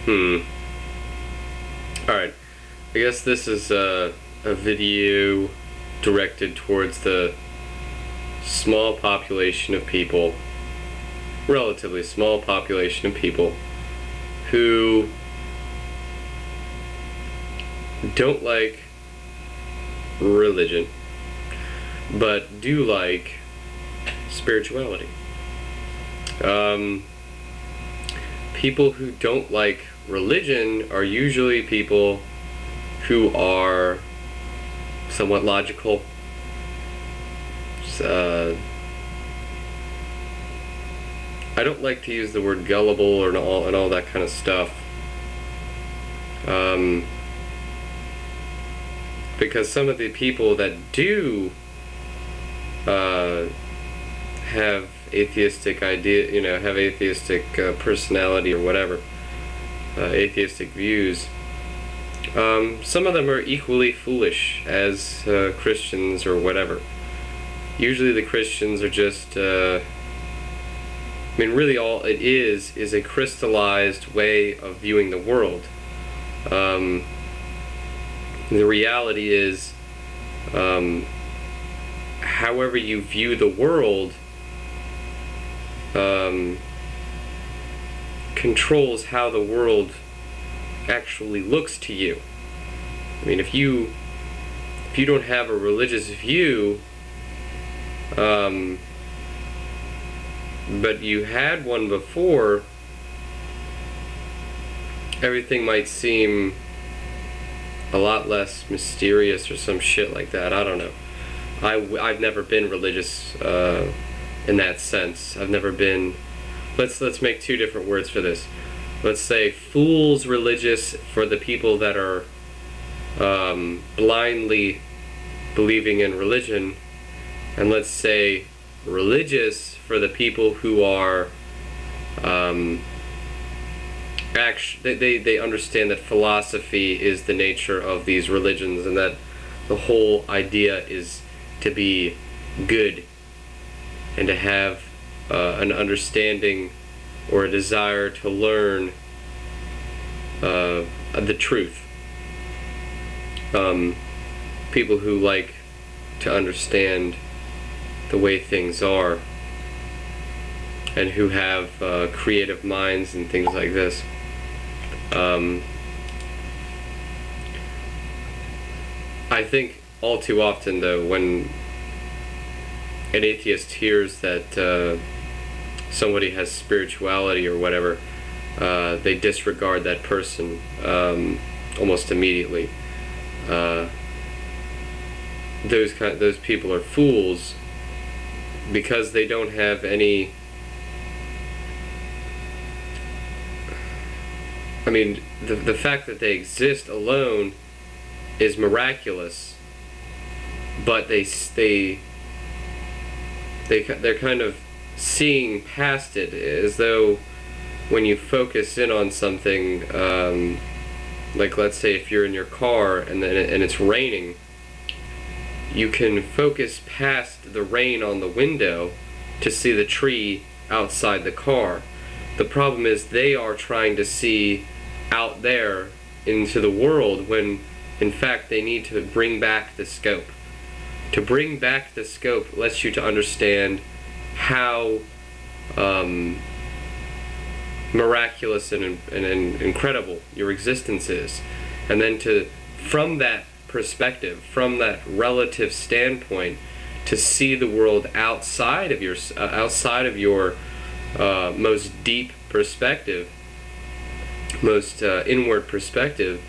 Alright, I guess this is a video directed towards the small population of people, relatively small population of people, who don't like religion, but do like spirituality. People who don't like religion are usually people who are somewhat logical, I don't like to use the word gullible or and all that kind of stuff, because some of the people that do have atheistic have atheistic personality or whatever, atheistic views, some of them are equally foolish as Christians or whatever. Usually the Christians are just, really all it is a crystallized way of viewing the world. The reality is, however you view the world controls how the world actually looks to you. If you don't have a religious view, but you had one before, everything might seem a lot less mysterious or some shit like that. I don't know. I've never been religious in that sense. I've never been. Let's make two different words for this. Let's say fools religious for the people that are blindly believing in religion, and let's say religious for the people who are they understand that philosophy is the nature of these religions, and that the whole idea is to be good and to have an understanding or a desire to learn the truth. People who like to understand the way things are, and who have creative minds and things like this. I think all too often, though, when an atheist hears that somebody has spirituality or whatever, they disregard that person almost immediately. Those people are fools because they don't have any. The fact that they exist alone is miraculous, but they're kind of seeing past it, as though when you focus in on something, like let's say if you're in your car and it's raining, you can focus past the rain on the window to see the tree outside the car. The problem is they are trying to see out there into the world, when in fact they need to bring back the scope. To bring back the scope lets you to understand how miraculous and incredible your existence is, and then from that perspective, from that relative standpoint, to see the world outside of your most deep perspective, most inward perspective.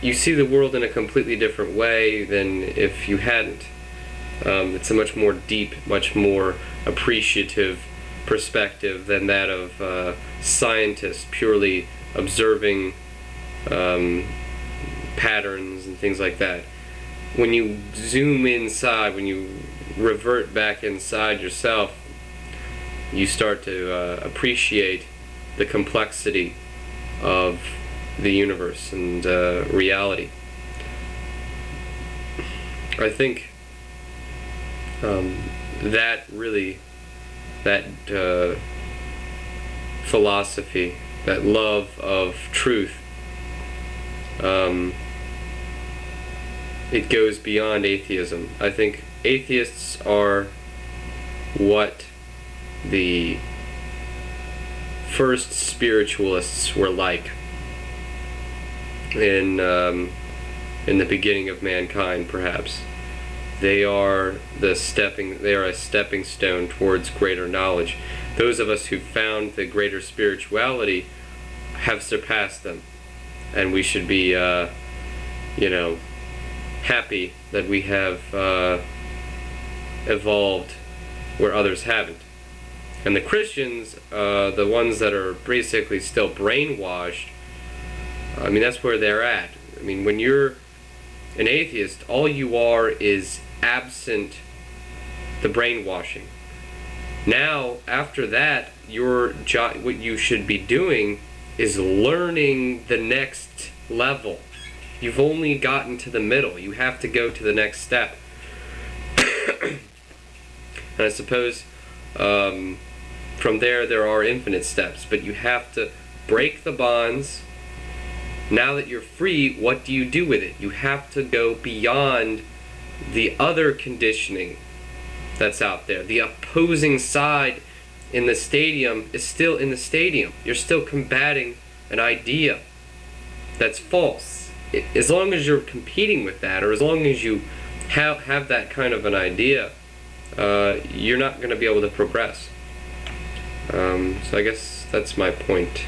You see the world in a completely different way than if you hadn't. It's a much more deep, much more appreciative perspective than that of scientists purely observing patterns and things like that. When you zoom inside, when you revert back inside yourself, you start to appreciate the complexity of the universe and reality. I think that philosophy, that love of truth, it goes beyond atheism. I think atheists are what the first spiritualists were like in the beginning of mankind, perhaps. They are a stepping stone towards greater knowledge. Those of us who found the greater spirituality have surpassed them, and we should be, happy that we have evolved where others haven't. And the Christians, the ones that are basically still brainwashed, I mean, that's where they're at. I mean, when you're an atheist, all you are is absent the brainwashing. Now, after that, what you should be doing is learning the next level. You've only gotten to the middle. You have to go to the next step. And I suppose from there are infinite steps, but you have to break the bonds. Now that you're free, what do you do with it? You have to go beyond the other conditioning that's out there. The opposing side in the stadium is still in the stadium. You're still combating an idea that's false. As long as you're competing with that, or as long as you have that kind of an idea, you're not going to be able to progress. So I guess that's my point.